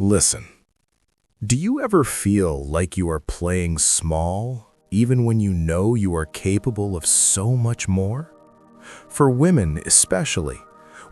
Listen, do you ever feel like you are playing small, even when you know you are capable of so much more? For women especially,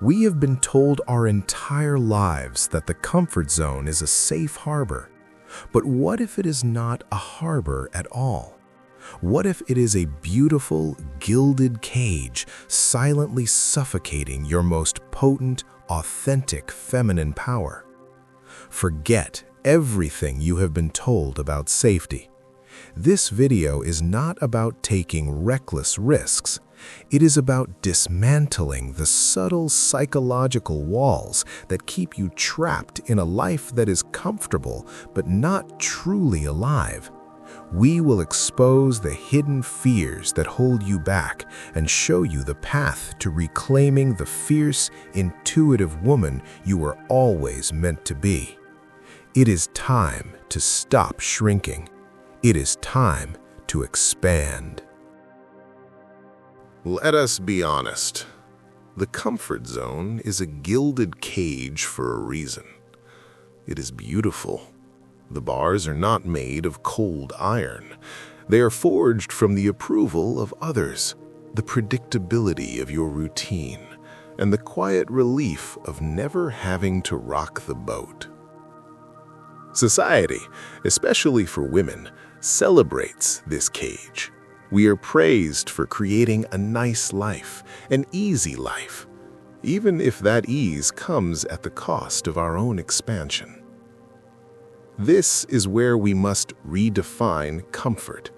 we have been told our entire lives that the comfort zone is a safe harbor. But what if it is not a harbor at all? What if it is a beautiful, gilded cage silently suffocating your most potent, authentic feminine power? Forget everything you have been told about safety. This video is not about taking reckless risks. It is about dismantling the subtle psychological walls that keep you trapped in a life that is comfortable but not truly alive. We will expose the hidden fears that hold you back and show you the path to reclaiming the fierce, intuitive woman you were always meant to be. It is time to stop shrinking. It is time to expand. Let us be honest. The comfort zone is a gilded cage for a reason. It is beautiful. The bars are not made of cold iron. They are forged from the approval of others, the predictability of your routine, and the quiet relief of never having to rock the boat. Society, especially for women, celebrates this cage. We are praised for creating a nice life, an easy life, even if that ease comes at the cost of our own expansion. This is where we must redefine comfort.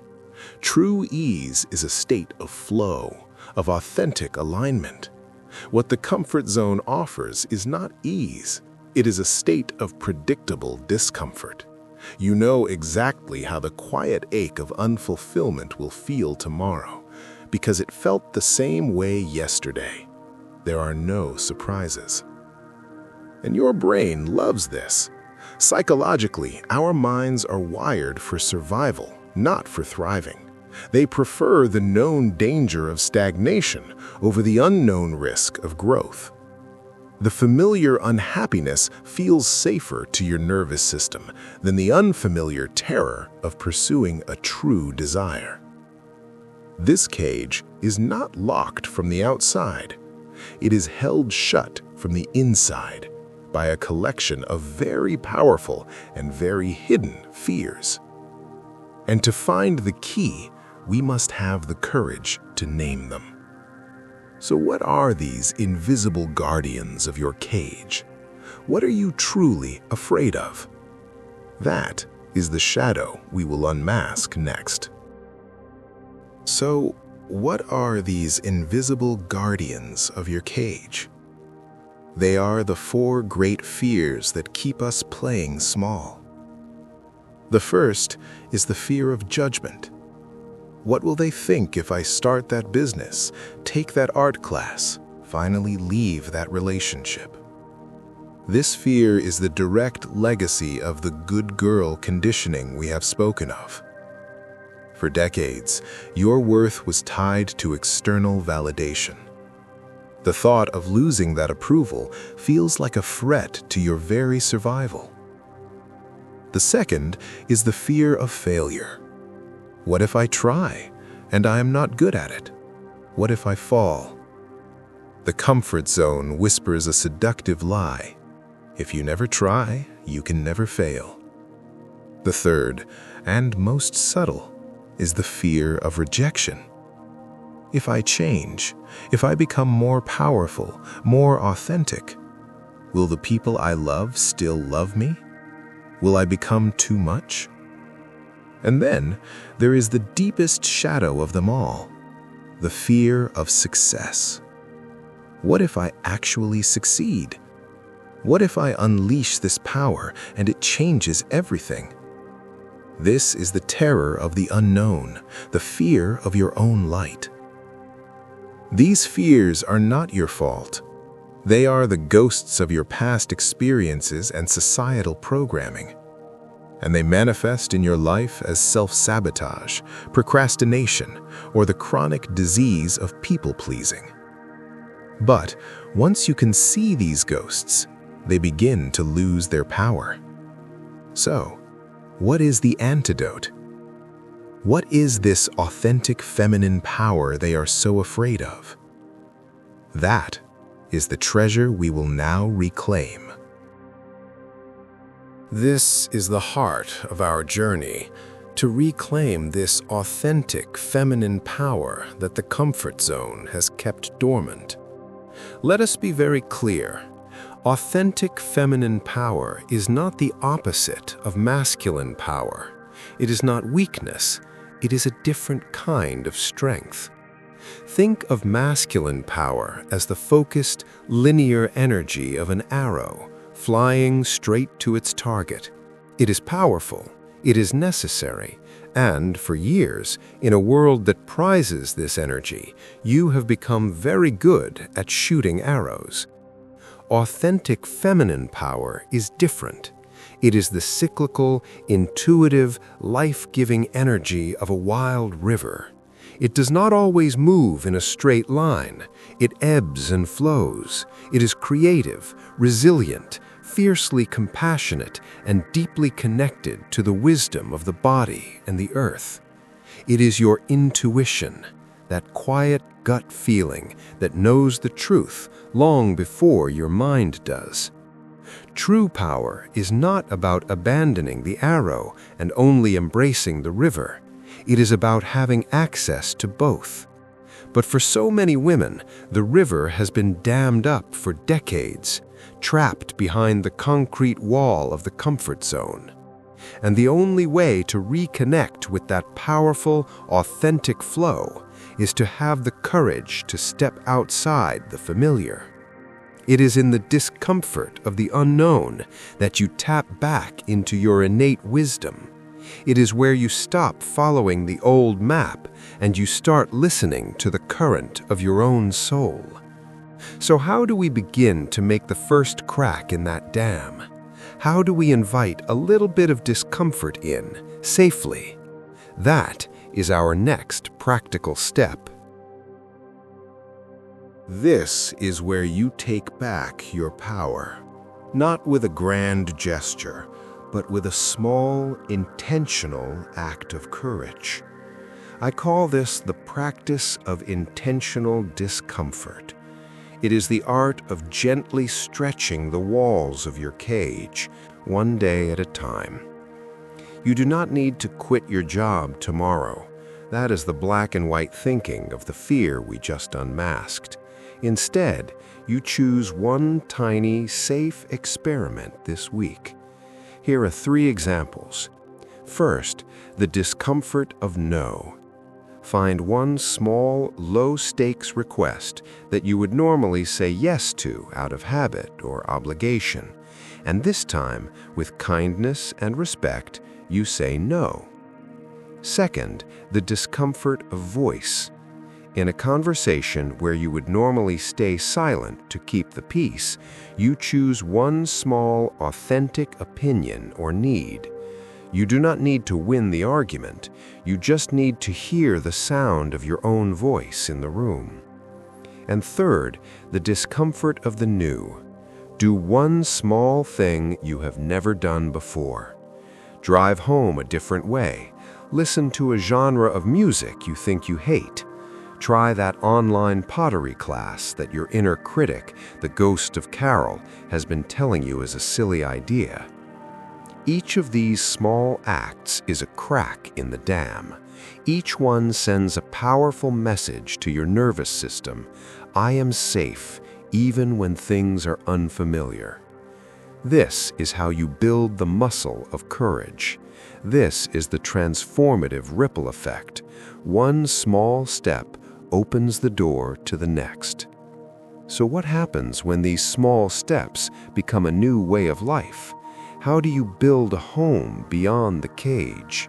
True ease is a state of flow, of authentic alignment. What the comfort zone offers is not ease. It is a state of predictable discomfort. You know exactly how the quiet ache of unfulfillment will feel tomorrow, because it felt the same way yesterday. There are no surprises. And your brain loves this. Psychologically, our minds are wired for survival, not for thriving. They prefer the known danger of stagnation over the unknown risk of growth. The familiar unhappiness feels safer to your nervous system than the unfamiliar terror of pursuing a true desire. This cage is not locked from the outside. It is held shut from the inside by a collection of very powerful and very hidden fears. And to find the key, we must have the courage to name them. So what are these invisible guardians of your cage? What are you truly afraid of? That is the shadow we will unmask next. So, what are these invisible guardians of your cage? They are the 4 great fears that keep us playing small. The first is the fear of judgment. What will they think if I start that business, take that art class, finally leave that relationship? This fear is the direct legacy of the good girl conditioning we have spoken of. For decades, your worth was tied to external validation. The thought of losing that approval feels like a threat to your very survival. The second is the fear of failure. What if I try, and I am not good at it? What if I fall? The comfort zone whispers a seductive lie. If you never try, you can never fail. The third, and most subtle, is the fear of rejection. If I change, if I become more powerful, more authentic, will the people I love still love me? Will I become too much? And then there is the deepest shadow of them all, the fear of success. What if I actually succeed? What if I unleash this power and it changes everything? This is the terror of the unknown, the fear of your own light. These fears are not your fault. They are the ghosts of your past experiences and societal programming. And they manifest in your life as self-sabotage, procrastination, or the chronic disease of people-pleasing. But once you can see these ghosts, they begin to lose their power. So, what is the antidote? What is this authentic feminine power they are so afraid of? That is the treasure we will now reclaim. This is the heart of our journey, to reclaim this authentic feminine power that the comfort zone has kept dormant. Let us be very clear. Authentic feminine power is not the opposite of masculine power. It is not weakness. It is a different kind of strength. Think of masculine power as the focused, linear energy of an arrow, flying straight to its target. It is powerful, it is necessary, and for years, in a world that prizes this energy, you have become very good at shooting arrows. Authentic feminine power is different. It is the cyclical, intuitive, life-giving energy of a wild river. It does not always move in a straight line. It ebbs and flows. It is creative, resilient, fiercely compassionate, and deeply connected to the wisdom of the body and the earth. It is your intuition, that quiet gut feeling that knows the truth long before your mind does. True power is not about abandoning the arrow and only embracing the river. It is about having access to both. But for so many women, the river has been dammed up for decades, trapped behind the concrete wall of the comfort zone. And the only way to reconnect with that powerful, authentic flow is to have the courage to step outside the familiar. It is in the discomfort of the unknown that you tap back into your innate wisdom. It is where you stop following the old map and you start listening to the current of your own soul. So how do we begin to make the first crack in that dam? How do we invite a little bit of discomfort in, safely? That is our next practical step. This is where you take back your power, not with a grand gesture, but with a small, intentional act of courage. I call this the practice of intentional discomfort. It is the art of gently stretching the walls of your cage, one day at a time. You do not need to quit your job tomorrow. That is the black and white thinking of the fear we just unmasked. Instead, you choose one tiny, safe experiment this week. Here are 3 examples. First, the discomfort of no. Find one small, low-stakes request that you would normally say yes to out of habit or obligation. And this time, with kindness and respect, you say no. Second, the discomfort of voice. In a conversation where you would normally stay silent to keep the peace, you choose one small, authentic opinion or need. You do not need to win the argument. You just need to hear the sound of your own voice in the room. And third, the discomfort of the new. Do one small thing you have never done before. Drive home a different way. Listen to a genre of music you think you hate. Try that online pottery class that your inner critic, the ghost of Carol, has been telling you is a silly idea. Each of these small acts is a crack in the dam. Each one sends a powerful message to your nervous system. I am safe, even when things are unfamiliar. This is how you build the muscle of courage. This is the transformative ripple effect. One small step opens the door to the next. So what happens when these small steps become a new way of life? How do you build a home beyond the cage?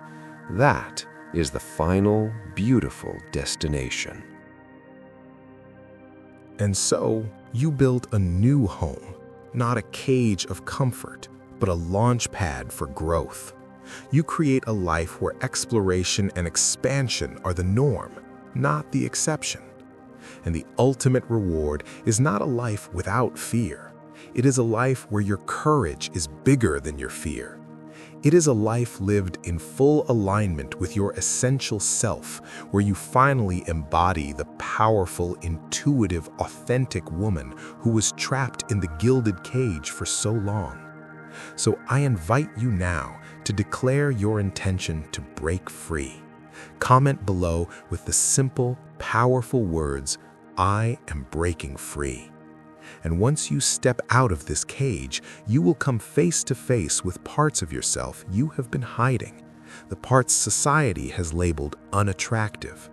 That is the final, beautiful destination. And so, you build a new home, not a cage of comfort, but a launch pad for growth. You create a life where exploration and expansion are the norm, not the exception. And the ultimate reward is not a life without fear. It is a life where your courage is bigger than your fear. It is a life lived in full alignment with your essential self, where you finally embody the powerful, intuitive, authentic woman who was trapped in the gilded cage for so long. So I invite you now to declare your intention to break free. Comment below with the simple, powerful words, "I am breaking free." And once you step out of this cage, you will come face to face with parts of yourself you have been hiding, the parts society has labeled unattractive.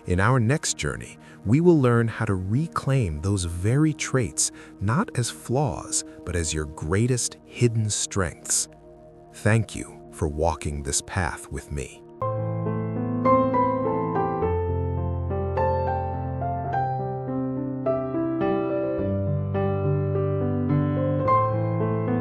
In our next journey, we will learn how to reclaim those very traits, not as flaws, but as your greatest hidden strengths. Thank you for walking this path with me.